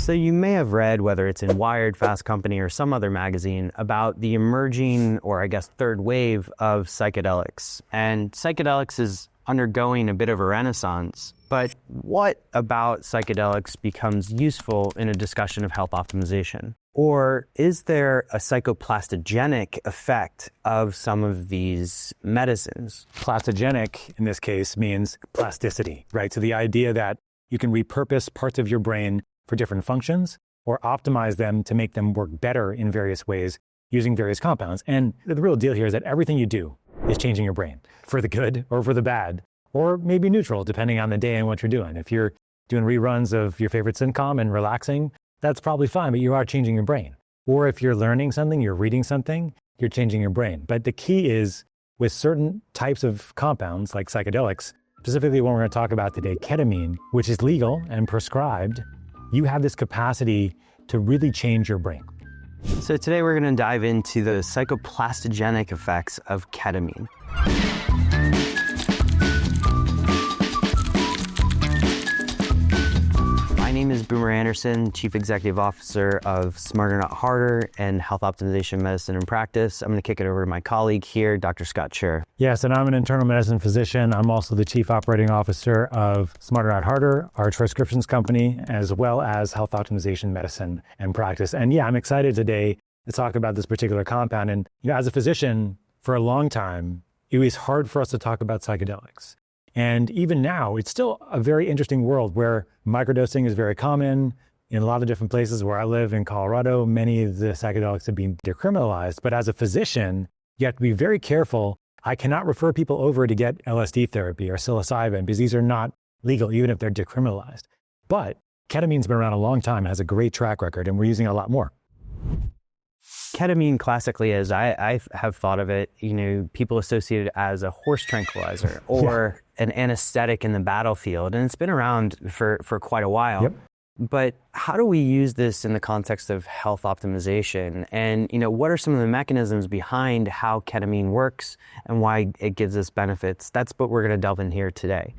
So you may have read, whether it's in Wired, Fast Company, or some other magazine, about the emerging, or I guess third wave of psychedelics. And psychedelics is undergoing a bit of a renaissance. But what about psychedelics becomes useful in a discussion of health optimization? Or is there a psychoplastogenic effect of some of these medicines? Plastogenic, in this case, means plasticity, right? So the idea that you can repurpose parts of your brain for different functions or optimize them to make them work better in various ways using various compounds. And the real deal here is that everything you do is changing your brain for the good or for the bad, or maybe neutral, depending on the day and what you're doing. If you're doing reruns of your favorite sitcom and relaxing, that's probably fine, but you are changing your brain. Or if you're learning something, you're reading something, you're changing your brain. But the key is with certain types of compounds like psychedelics, specifically one we're going to talk about today, ketamine, which is legal and prescribed, you have this capacity to really change your brain. So today we're going to dive into the psychoplastogenic effects of ketamine. My name is Boomer Anderson, Chief Executive Officer of Smarter Not Harder and Health Optimization Medicine and Practice. I'm going to kick it over to my colleague here, Dr. Scott Sherr. Yes, and I'm an internal medicine physician. I'm also the Chief Operating Officer of Smarter Not Harder, our prescriptions company, as well as Health Optimization Medicine and Practice. And yeah, I'm excited today to talk about this particular compound. And as a physician, for a long time, it was hard for us to talk about psychedelics. And even now, it's still a very interesting world where microdosing is very common. In a lot of different places where I live in Colorado, many of the psychedelics have been decriminalized. But as a physician, you have to be very careful. I cannot refer people over to get LSD therapy or psilocybin because these are not legal, even if they're decriminalized. But ketamine's been around a long time and has a great track record, and we're using it a lot more. Ketamine, classically, as I have thought of it, people associate it as a horse tranquilizer or an anesthetic in the battlefield. And it's been around for quite a while. Yep. But how do we use this in the context of health optimization? And, what are some of the mechanisms behind how ketamine works and why it gives us benefits? That's what we're going to delve in here today.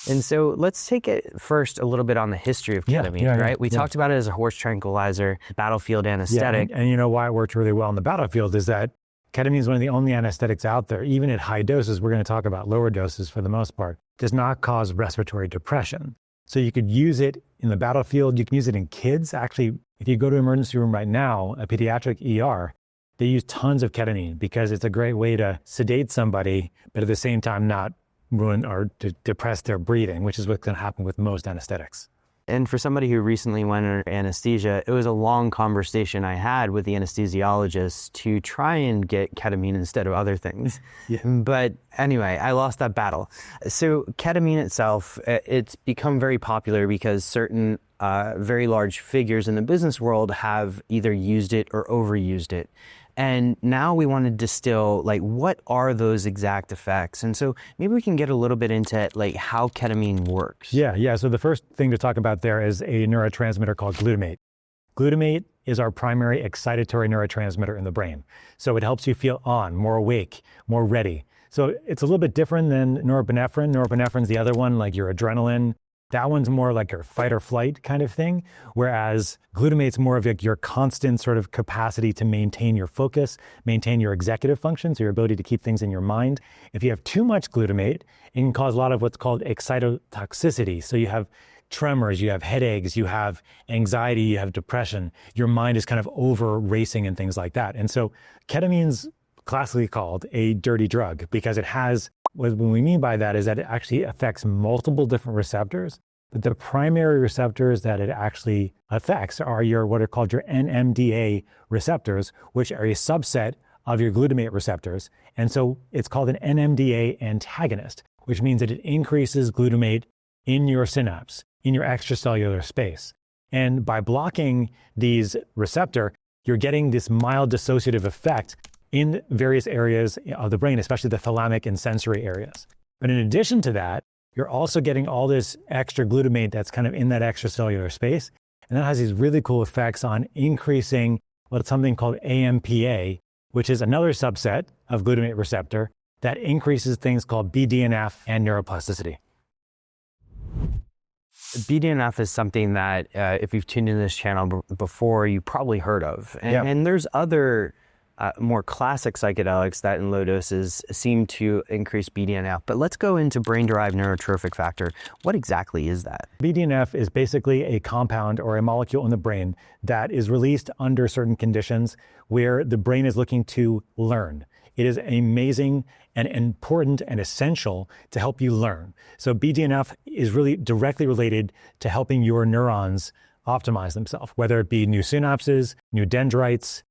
And so let's take it first a little bit on the history of ketamine, right? We talked about it as a horse tranquilizer, battlefield anesthetic. Yeah, and you know why it worked really well in the battlefield is that ketamine is one of the only anesthetics out there, even at high doses, we're going to talk about lower doses for the most part, does not cause respiratory depression. So you could use it in the battlefield. You can use it in kids. Actually, if you go to an emergency room right now, a pediatric ER, they use tons of ketamine because it's a great way to sedate somebody, but at the same time not ruin or depress their breathing, which is what's going to happen with most anesthetics. And for somebody who recently went under anesthesia, it was a long conversation I had with the anesthesiologist to try and get ketamine instead of other things. But anyway, I lost that battle. So ketamine itself, it's become very popular because certain very large figures in the business world have either used it or overused it. And now we want to distill, what are those exact effects? And so maybe we can get a little bit into, how ketamine works. Yeah. So the first thing to talk about there is a neurotransmitter called glutamate. Glutamate is our primary excitatory neurotransmitter in the brain. So it helps you feel on, more awake, more ready. So it's a little bit different than norepinephrine. Norepinephrine's the other one, like your adrenaline. That one's more like your fight or flight kind of thing, whereas glutamate's more of your constant sort of capacity to maintain your focus, maintain your executive functions, your ability to keep things in your mind. If you have too much glutamate, it can cause a lot of what's called excitotoxicity. So you have tremors, you have headaches, you have anxiety, you have depression. Your mind is kind of over racing and things like that. And so ketamine's classically called a dirty drug because it has, what we mean by that is that it actually affects multiple different receptors, but the primary receptors that it actually affects are what are called your NMDA receptors, which are a subset of your glutamate receptors. And so it's called an NMDA antagonist, which means that it increases glutamate in your synapse, in your extracellular space. And by blocking these receptor, you're getting this mild dissociative effect in various areas of the brain, especially the thalamic and sensory areas. But in addition to that, you're also getting all this extra glutamate that's kind of in that extracellular space. And that has these really cool effects on increasing what's something called AMPA, which is another subset of glutamate receptor that increases things called BDNF and neuroplasticity. BDNF is something that if you've tuned into this channel before, you probably heard of. And there's other more classic psychedelics that in low doses seem to increase BDNF. But let's go into brain-derived neurotrophic factor. What exactly is that? BDNF is basically a compound or a molecule in the brain that is released under certain conditions where the brain is looking to learn. It is amazing and important and essential to help you learn. So BDNF is really directly related to helping your neurons optimize themselves, whether it be new synapses, new dendrites,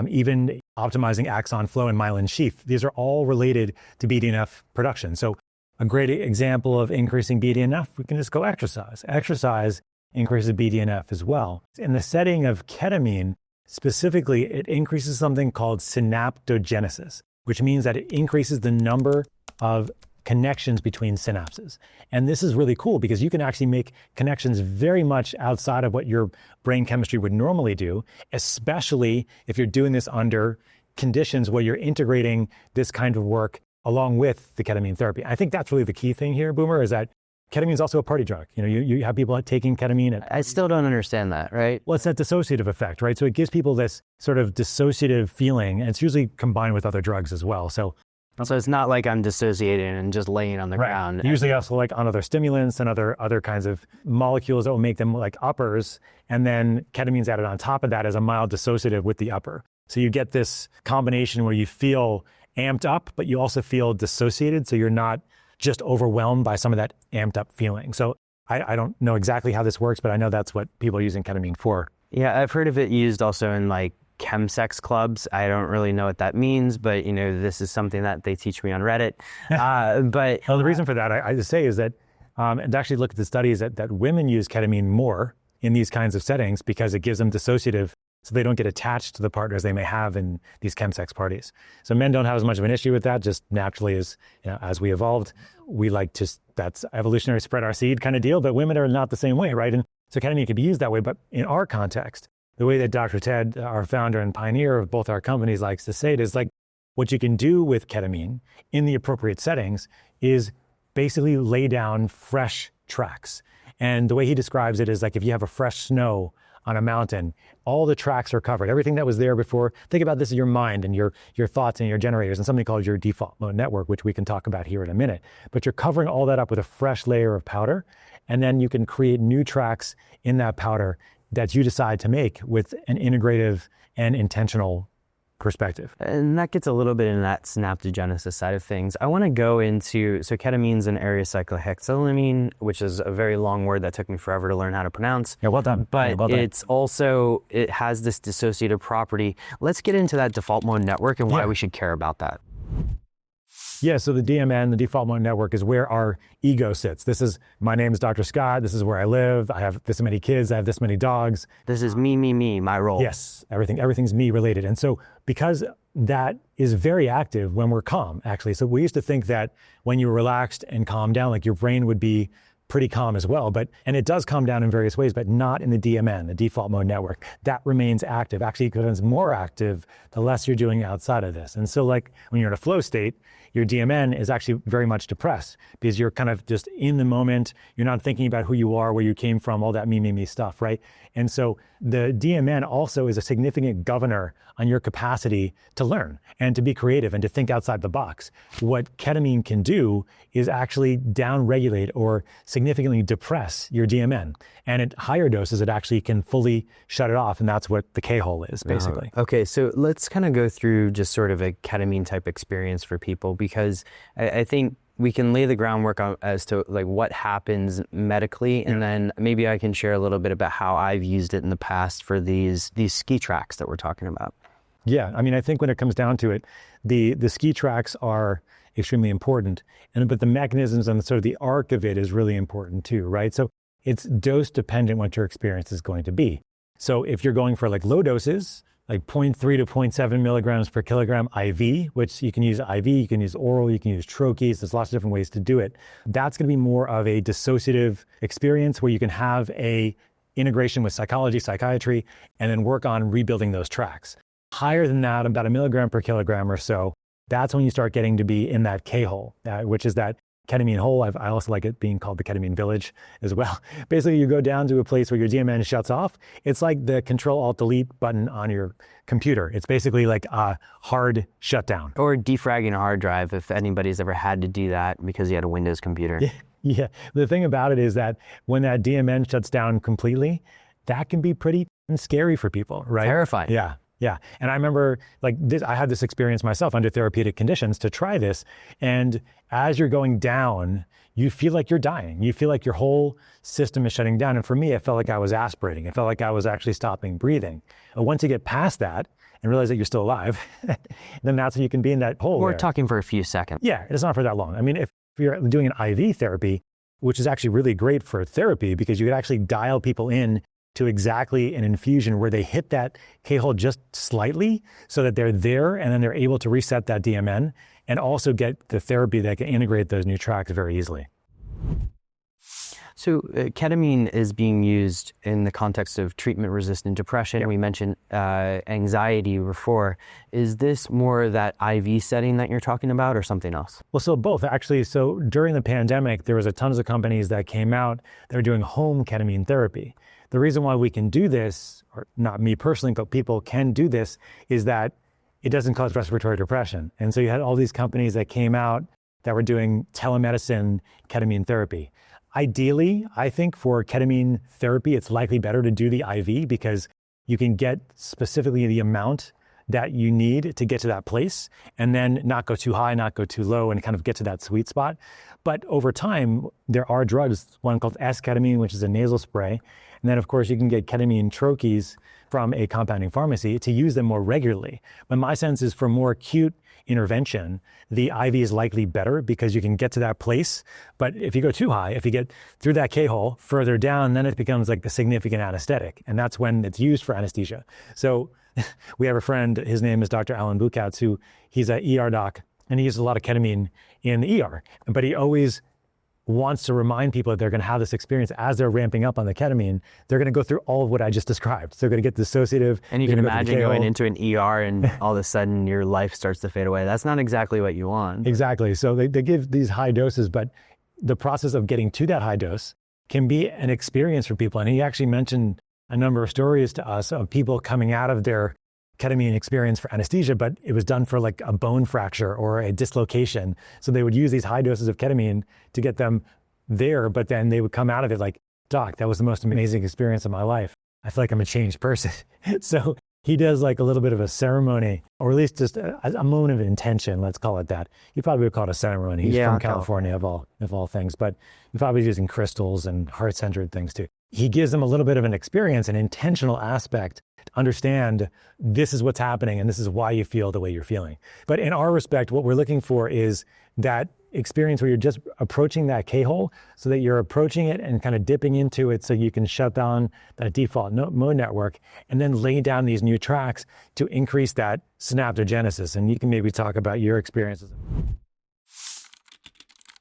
even optimizing axon flow and myelin sheath. These are all related to BDNF production. So a great example of increasing BDNF, we can just go exercise. Exercise increases BDNF as well. In the setting of ketamine, specifically, it increases something called synaptogenesis, which means that it increases the number of connections between synapses. And this is really cool because you can actually make connections very much outside of what your brain chemistry would normally do, especially if you're doing this under conditions where you're integrating this kind of work along with the ketamine therapy. I think that's really the key thing here, Boomer, is that ketamine is also a party drug. You know, you have people taking ketamine. I still don't understand that, right? Well, it's that dissociative effect, right? So it gives people this sort of dissociative feeling, and it's usually combined with other drugs as well. So it's not like I'm dissociating and just laying on the ground. Usually also like on other stimulants and other kinds of molecules that will make them like uppers. And then ketamine's added on top of that as a mild dissociative with the upper. So you get this combination where you feel amped up, but you also feel dissociated. So you're not just overwhelmed by some of that amped up feeling. So I don't know exactly how this works, but I know that's what people are using ketamine for. Yeah, I've heard of it used also in like chemsex clubs. I don't really know what that means, but you know, this is something that they teach me on Reddit. But well, the reason for that, I just say, is that, and actually look at the studies that women use ketamine more in these kinds of settings because it gives them dissociative, so they don't get attached to the partners they may have in these chemsex parties. So men don't have as much of an issue with that, just naturally as we evolved, we like to, that's evolutionary spread our seed kind of deal, but women are not the same way, right? And so ketamine can be used that way, but in our context, the way that Dr. Ted, our founder and pioneer of both our companies, likes to say it is like, what you can do with ketamine in the appropriate settings is basically lay down fresh tracks. And the way he describes it is like if you have a fresh snow on a mountain, all the tracks are covered. Everything that was there before, think about this as your mind and your thoughts and your generators and something called your default mode network, which we can talk about here in a minute. But you're covering all that up with a fresh layer of powder, and then you can create new tracks in that powder that you decide to make with an integrative and intentional perspective. And that gets a little bit in that synaptogenesis side of things. I want to go into, so ketamine's an ariacyclohexylamine, which is a very long word that took me forever to learn how to pronounce. Yeah, well done. But well done. It's also, it has this dissociative property. Let's get into that default mode network and why we should care about that. Yeah, so the DMN, the default mode network, is where our ego sits. This is, my name is Dr. Scott, this is where I live, I have this many kids, I have this many dogs. This is me, my role. Yes, everything's me related. And so because that is very active when we're calm, actually. So we used to think that when you were relaxed and calmed down, like your brain would be pretty calm as well, and it does calm down in various ways, but not in the DMN, the default mode network. That remains active. Actually, it becomes more active the less you're doing outside of this. And so like when you're in a flow state, your DMN is actually very much depressed because you're kind of just in the moment. You're not thinking about who you are, where you came from, all that me stuff, right? And so the DMN also is a significant governor on your capacity to learn and to be creative and to think outside the box. What ketamine can do is actually downregulate or significantly depress your DMN. And at higher doses, it actually can fully shut it off. And that's what the K-hole is, basically. Okay, so let's kind of go through just sort of a ketamine type experience for people, because I think we can lay the groundwork as to like what happens medically, and then maybe I can share a little bit about how I've used it in the past for these ski tracks that we're talking about. Yeah, I mean, I think when it comes down to it, the ski tracks are extremely important, but the mechanisms and sort of the arc of it is really important too, right? So it's dose dependent what your experience is going to be. So if you're going for like low doses, like 0.3 to 0.7 milligrams per kilogram IV, which you can use IV, you can use oral, you can use troches, there's lots of different ways to do it. That's gonna be more of a dissociative experience where you can have a integration with psychology, psychiatry, and then work on rebuilding those tracks. Higher than that, about a milligram per kilogram or so, that's when you start getting to be in that K-hole, which is that ketamine hole. I also like it being called the ketamine village as well. Basically, you go down to a place where your DMN shuts off. It's like the Control-Alt-Delete button on your computer. It's basically like a hard shutdown. Or defragging a hard drive, if anybody's ever had to do that because you had a Windows computer. Yeah. The thing about it is that when that DMN shuts down completely, that can be pretty scary for people, right? Terrifying. Yeah. And I remember like this, I had this experience myself under therapeutic conditions to try this. And as you're going down, you feel like you're dying. You feel like your whole system is shutting down. And for me, it felt like I was aspirating. It felt like I was actually stopping breathing. But once you get past that and realize that you're still alive, then that's when you can be in that hole. We're talking for a few seconds. Yeah, it's not for that long. I mean, if you're doing an IV therapy, which is actually really great for therapy because you could actually dial people in to exactly an infusion where they hit that K-hole just slightly so that they're there and then they're able to reset that DMN and also get the therapy that can integrate those new tracks very easily. So ketamine is being used in the context of treatment-resistant depression. Yep. We mentioned anxiety before. Is this more that IV setting that you're talking about or something else? Well, so both actually. So during the pandemic, there was a tons of companies that came out that were doing home ketamine therapy. The reason why we can do this, or not me personally, but people can do this, is that it doesn't cause respiratory depression. And so you had all these companies that came out that were doing telemedicine ketamine therapy. Ideally, I think for ketamine therapy, it's likely better to do the IV because you can get specifically the amount that you need to get to that place and then not go too high, not go too low, and kind of get to that sweet spot. But over time, there are drugs, one called S-ketamine, which is a nasal spray. And then, of course, you can get ketamine troches from a compounding pharmacy to use them more regularly. But my sense is for more acute intervention, the IV is likely better because you can get to that place. But if you go too high, if you get through that K-hole further down, then it becomes like a significant anesthetic. And that's when it's used for anesthesia. So we have a friend, his name is Dr. Alan Bukatz, who he's an ER doc, and he uses a lot of ketamine in the ER. But he always wants to remind people that they're going to have this experience as they're ramping up on the ketamine. They're going to go through all of what I just described. So they're going to get dissociative. And you can imagine going into an ER and all of a sudden your life starts to fade away. That's not exactly what you want. Exactly. So they give these high doses, but the process of getting to that high dose can be an experience for people. And he actually mentioned a number of stories to us of people coming out of their ketamine experience for anesthesia, but it was done for like a bone fracture or a dislocation. So they would use these high doses of ketamine to get them there, but then they would come out of it like, doc, that was the most amazing experience of my life. I feel like I'm a changed person. So he does like a little bit of a ceremony, or at least just a moment of intention, let's call it that. You probably would call it a ceremony. He's from California of all things, but he's probably using crystals and heart-centered things too. He gives them a little bit of an experience, an intentional aspect to understand this is what's happening and this is why you feel the way you're feeling. But in our respect, what we're looking for is that experience where you're just approaching that K-hole so that you're approaching it and kind of dipping into it so you can shut down that default mode network and then lay down these new tracks to increase that synaptogenesis. And you can maybe talk about your experiences.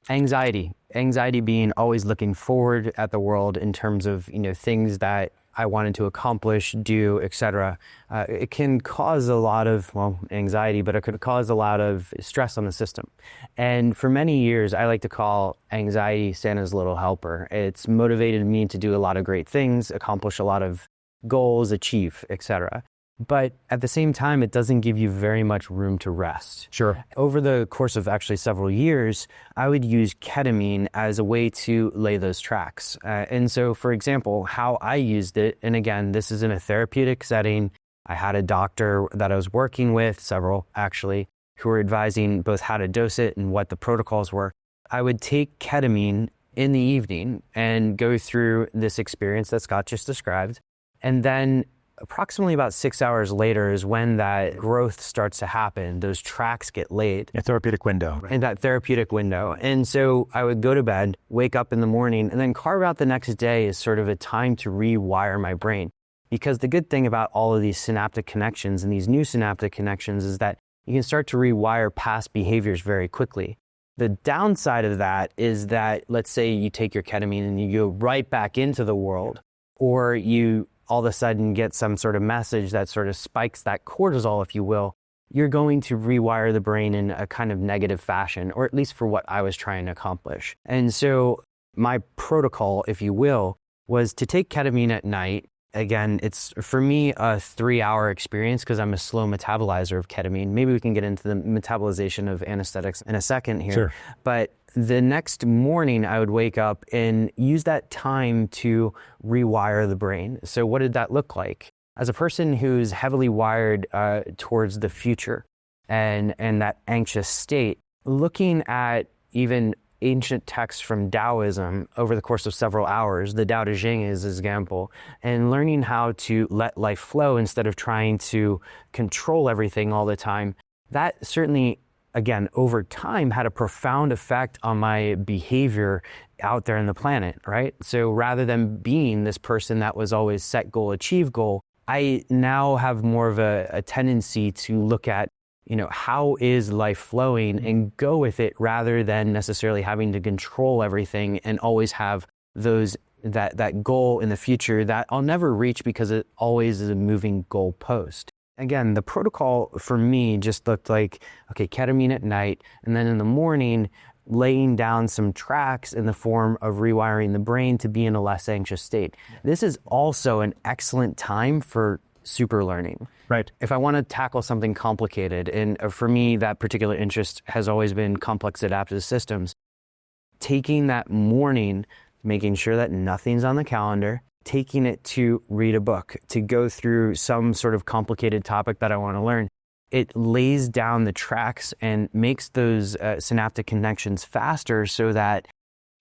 Anxiety being always looking forward at the world in terms of, things that I wanted to accomplish, do, etc. It can cause a lot of, anxiety, but it could cause a lot of stress on the system. And for many years, I like to call anxiety Santa's little helper. It's motivated me to do a lot of great things, accomplish a lot of goals, achieve, etc. But at the same time, it doesn't give you very much room to rest. Sure. Over the course of actually several years, I would use ketamine as a way to lay those tracks. And so, for example, how I used it, and again, this is in a therapeutic setting. I had a doctor that I was working with, several actually, who were advising both how to dose it and what the protocols were. I would take ketamine in the evening and go through this experience that Scott just described, and then approximately about 6 hours later is when that growth starts to happen. Those tracks get laid. A therapeutic window. In that therapeutic window. And so I would go to bed, wake up in the morning, and then carve out the next day as sort of a time to rewire my brain. Because the good thing about all of these synaptic connections and these new synaptic connections is that you can start to rewire past behaviors very quickly. The downside of that is that, let's say you take your ketamine and you go right back into the world, or you all of a sudden get some sort of message that sort of spikes that cortisol, if you will, you're going to rewire the brain in a kind of negative fashion, or at least for what I was trying to accomplish. And so my protocol, if you will, was to take ketamine at night. Again, it's for me a 3-hour experience because I'm a slow metabolizer of ketamine. Maybe we can get into the metabolization of anesthetics in a second here. Sure. But the next morning I would wake up and use that time to rewire the brain. So what did that look like? As a person who's heavily wired towards the future and that anxious state, looking at even ancient texts from Taoism over the course of several hours, the Tao Te Ching is an example, and learning how to let life flow instead of trying to control everything all the time, that certainly, again, over time had a profound effect on my behavior out there in the planet, right? So rather than being this person that was always set goal, achieve goal, I now have more of a tendency to look at, how is life flowing and go with it rather than necessarily having to control everything and always have that goal in the future that I'll never reach because it always is a moving goalpost. Again, the protocol for me just looked like, okay, ketamine at night, and then in the morning, laying down some tracks in the form of rewiring the brain to be in a less anxious state. This is also an excellent time for super learning. Right. If I want to tackle something complicated, and for me, that particular interest has always been complex adaptive systems, taking that morning, making sure that nothing's on the calendar, taking it to read a book, to go through some sort of complicated topic that I want to learn, it lays down the tracks and makes those synaptic connections faster so that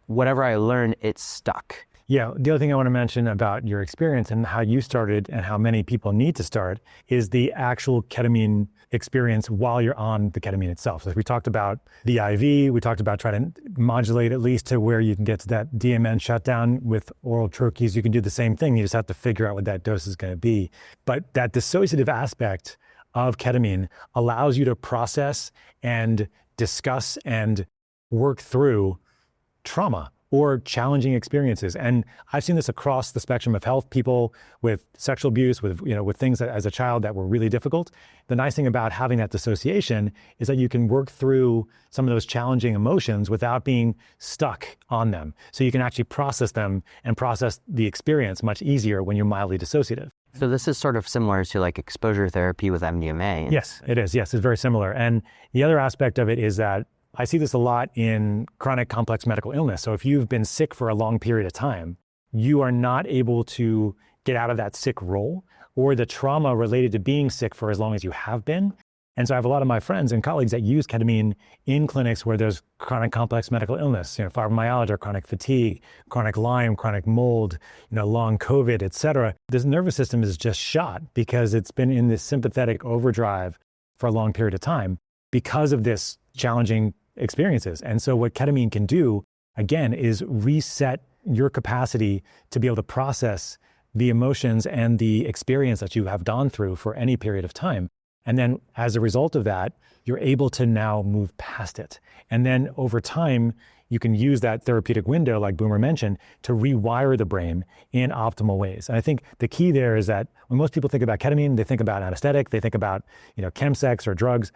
whatever I learn, it's stuck. Yeah, the other thing I want to mention about your experience and how you started and how many people need to start is the actual ketamine experience while you're on the ketamine itself. So we talked about the IV, we talked about trying to modulate at least to where you can get to that DMN shutdown with oral troches. You can do the same thing, you just have to figure out what that dose is going to be. But that dissociative aspect of ketamine allows you to process and discuss and work through trauma or challenging experiences. And I've seen this across the spectrum of health, people with sexual abuse, with things that, as a child that were really difficult. The nice thing about having that dissociation is that you can work through some of those challenging emotions without being stuck on them. So you can actually process them and process the experience much easier when you're mildly dissociative. So this is sort of similar to like exposure therapy with MDMA. Yes, it is. Yes, it's very similar. And the other aspect of it is that I see this a lot in chronic complex medical illness. So if you've been sick for a long period of time, you are not able to get out of that sick role or the trauma related to being sick for as long as you have been. And so I have a lot of my friends and colleagues that use ketamine in clinics where there's chronic complex medical illness, fibromyalgia, chronic fatigue, chronic Lyme, chronic mold, long COVID, et cetera. This nervous system is just shot because it's been in this sympathetic overdrive for a long period of time because of this challenging experiences. And so what ketamine can do, again, is reset your capacity to be able to process the emotions and the experience that you have gone through for any period of time. And then as a result of that, you're able to now move past it. And then over time, you can use that therapeutic window, like Boomer mentioned, to rewire the brain in optimal ways. And I think the key there is that when most people think about ketamine, they think about anesthetic, they think about, chemsex or drugs.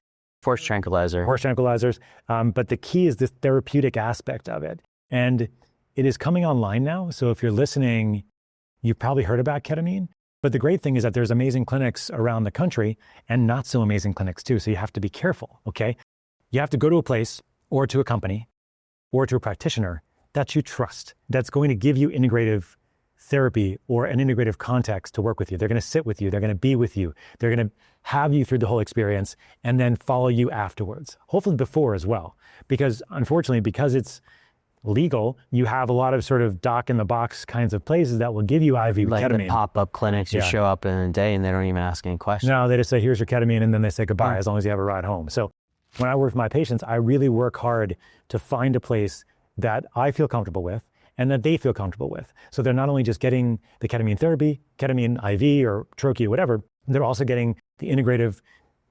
Horse tranquilizers. But the key is this therapeutic aspect of it. And it is coming online now. So if you're listening, you've probably heard about ketamine. But the great thing is that there's amazing clinics around the country and not so amazing clinics too. So you have to be careful, okay? You have to go to a place or to a company or to a practitioner that you trust, that's going to give you integrative therapy or an integrative context to work with you. They're going to sit with you. They're going to be with you. They're going to have you through the whole experience and then follow you afterwards, hopefully before as well. Because unfortunately, because it's legal, you have a lot of sort of doc in the box kinds of places that will give you IV with like ketamine. The pop-up clinics, you show up in a day and they don't even ask any questions. No, they just say, here's your ketamine, and then they say goodbye as long as you have a ride home. So when I work with my patients, I really work hard to find a place that I feel comfortable with and that they feel comfortable with. So they're not only just getting the ketamine therapy, ketamine IV or troche or whatever, they're also getting the integrative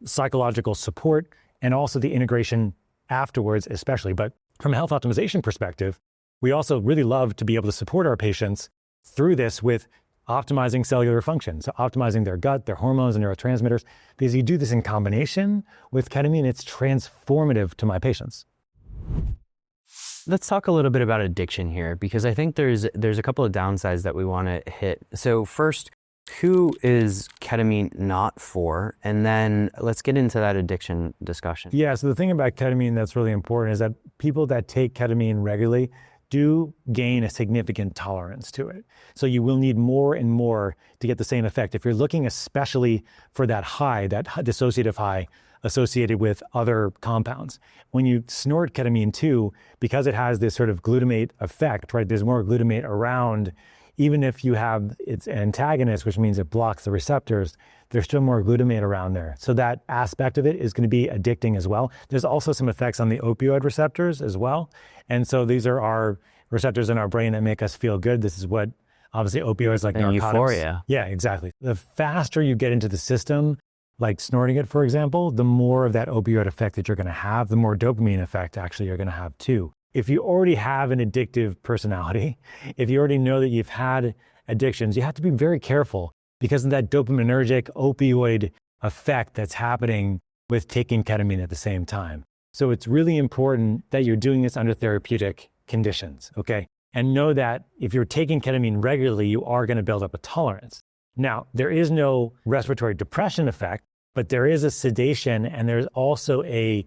psychological support and also the integration afterwards especially. But from a health optimization perspective, we also really love to be able to support our patients through this with optimizing cellular function. So optimizing their gut, their hormones and neurotransmitters. Because you do this in combination with ketamine, it's transformative to my patients. Let's talk a little bit about addiction here, because I think there's a couple of downsides that we want to hit. So first, who is ketamine not for? And then let's get into that addiction discussion. Yeah, so the thing about ketamine that's really important is that people that take ketamine regularly do gain a significant tolerance to it. So you will need more and more to get the same effect. If you're looking especially for that high, that dissociative high associated with other compounds, when you snort ketamine too, because it has this sort of glutamate effect, right? There's more glutamate around. Even if you have its antagonist, which means it blocks the receptors, there's still more glutamate around there. So that aspect of it is going to be addicting as well. There's also some effects on the opioid receptors as well. And so these are our receptors in our brain that make us feel good. This is what obviously opioids like and narcotics. Euphoria. Yeah, exactly. The faster you get into the system, like snorting it, for example, the more of that opioid effect that you're going to have, the more dopamine effect actually you're going to have too. If you already have an addictive personality, if you already know that you've had addictions, you have to be very careful because of that dopaminergic opioid effect that's happening with taking ketamine at the same time. So it's really important that you're doing this under therapeutic conditions, okay? And know that if you're taking ketamine regularly, you are going to build up a tolerance. Now, there is no respiratory depression effect, but there is a sedation and there's also a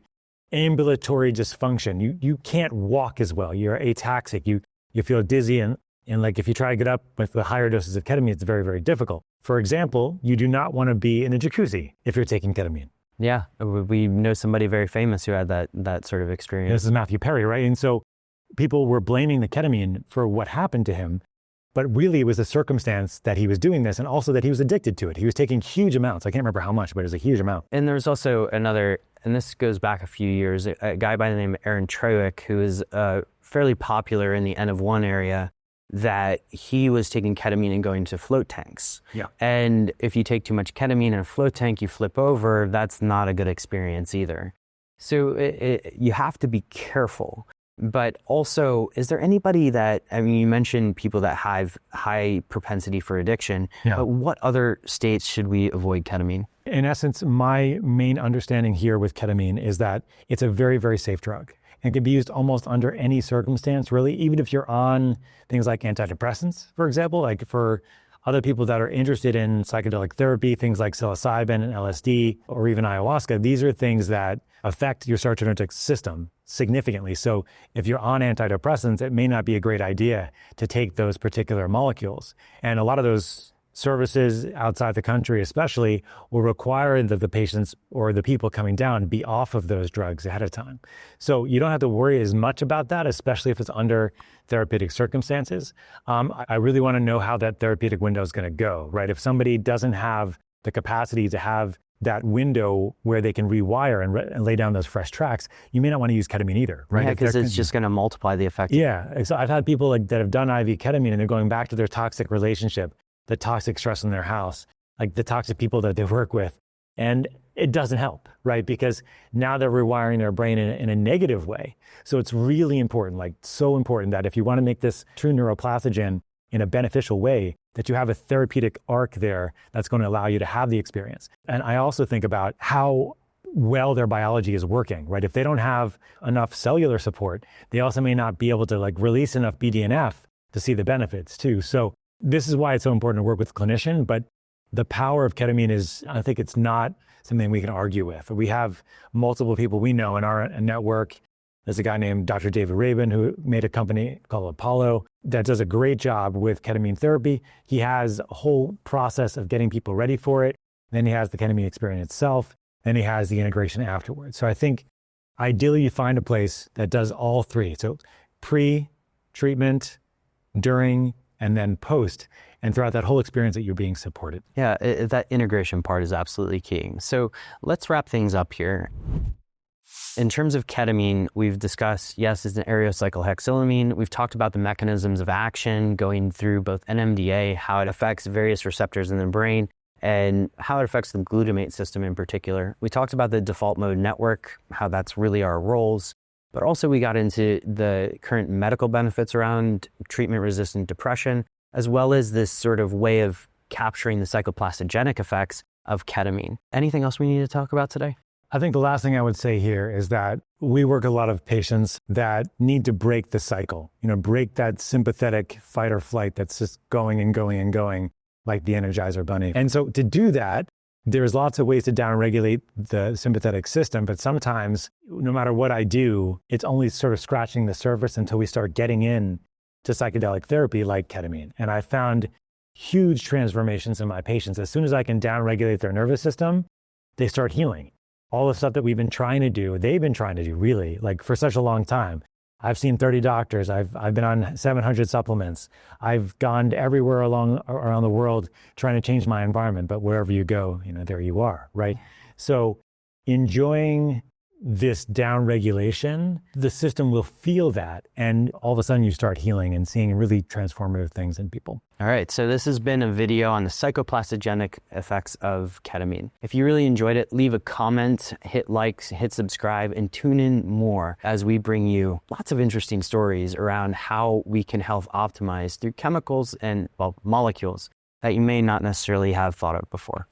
ambulatory dysfunction. You can't walk as well. You're ataxic. You feel dizzy and like if you try to get up with the higher doses of ketamine, it's very, very difficult. For example, you do not want to be in a jacuzzi if you're taking ketamine. Yeah, we know somebody very famous who had that sort of experience. This is Matthew Perry, right? And so people were blaming the ketamine for what happened to him, but really it was the circumstance that he was doing this and also that he was addicted to it. He was taking huge amounts. I can't remember how much, but it was a huge amount. And there's also another, and this goes back a few years, a guy by the name of Aaron Trewick, who is fairly popular in the N of 1 area, that he was taking ketamine and going to float tanks. Yeah. And if you take too much ketamine in a float tank, you flip over, that's not a good experience either. So you have to be careful. But also, is there anybody that, I mean, you mentioned people that have high propensity for addiction, but what other states should we avoid ketamine? In essence, my main understanding here with ketamine is that it's a very, very safe drug and can be used almost under any circumstance, really, even if you're on things like antidepressants, for example, like for other people that are interested in psychedelic therapy, things like psilocybin and LSD, or even ayahuasca. These are things that affect your serotonergic system significantly. So if you're on antidepressants, it may not be a great idea to take those particular molecules. And a lot of those services outside the country especially will require that the patients or the people coming down be off of those drugs ahead of time. So you don't have to worry as much about that, especially if it's under therapeutic circumstances. I really want to know how that therapeutic window is going to go, right? If somebody doesn't have the capacity to have that window where they can rewire and lay down those fresh tracks, you may not want to use ketamine either, right? Yeah, because it's just going to multiply the effect. Yeah, so I've had people that have done IV ketamine and they're going back to their toxic relationship, the toxic stress in their house, like the toxic people that they work with. And it doesn't help, right? Because now they're rewiring their brain in a negative way. So it's really important, like so important that if you want to make this true neuroplastogen in a beneficial way, that you have a therapeutic arc there that's going to allow you to have the experience. And I also think about how well their biology is working, right? If they don't have enough cellular support, they also may not be able to like release enough BDNF to see the benefits too. So this is why it's so important to work with a clinician, but the power of ketamine is, I think it's not something we can argue with. We have multiple people we know in our network. There's a guy named Dr. David Rabin who made a company called Apollo that does a great job with ketamine therapy. He has a whole process of getting people ready for it. Then he has the ketamine experience itself. Then he has the integration afterwards. So I think ideally you find a place that does all three. So pre-treatment, during, and then post, and throughout that whole experience that you're being supported. Yeah, that integration part is absolutely key. So let's wrap things up here. In terms of ketamine, we've discussed, yes, it's an aerocyclohexylamine. We've talked about the mechanisms of action going through both NMDA, how it affects various receptors in the brain, and how it affects the glutamate system in particular. We talked about the default mode network, how that's really our roles, but also we got into the current medical benefits around treatment-resistant depression, as well as this sort of way of capturing the psychoplastogenic effects of ketamine. Anything else we need to talk about today? I think the last thing I would say here is that we work with a lot of patients that need to break the cycle, break that sympathetic fight or flight that's just going and going and going like the Energizer Bunny. And so to do that, there's lots of ways to downregulate the sympathetic system, but sometimes no matter what I do, it's only sort of scratching the surface until we start getting in to psychedelic therapy like ketamine. And I found huge transformations in my patients. As soon as I can downregulate their nervous system, they start healing. All the stuff that we've been trying to do, they've been trying to do really, like for such a long time. I've seen 30 doctors. I've been on 700 supplements. I've gone everywhere around the world trying to change my environment. But wherever you go, there you are, right? So enjoying this downregulation, the system will feel that. And all of a sudden you start healing and seeing really transformative things in people. All right, so this has been a video on the psychoplastogenic effects of ketamine. If you really enjoyed it, leave a comment, hit likes, hit subscribe, and tune in more as we bring you lots of interesting stories around how we can health optimize through chemicals and, molecules that you may not necessarily have thought of before.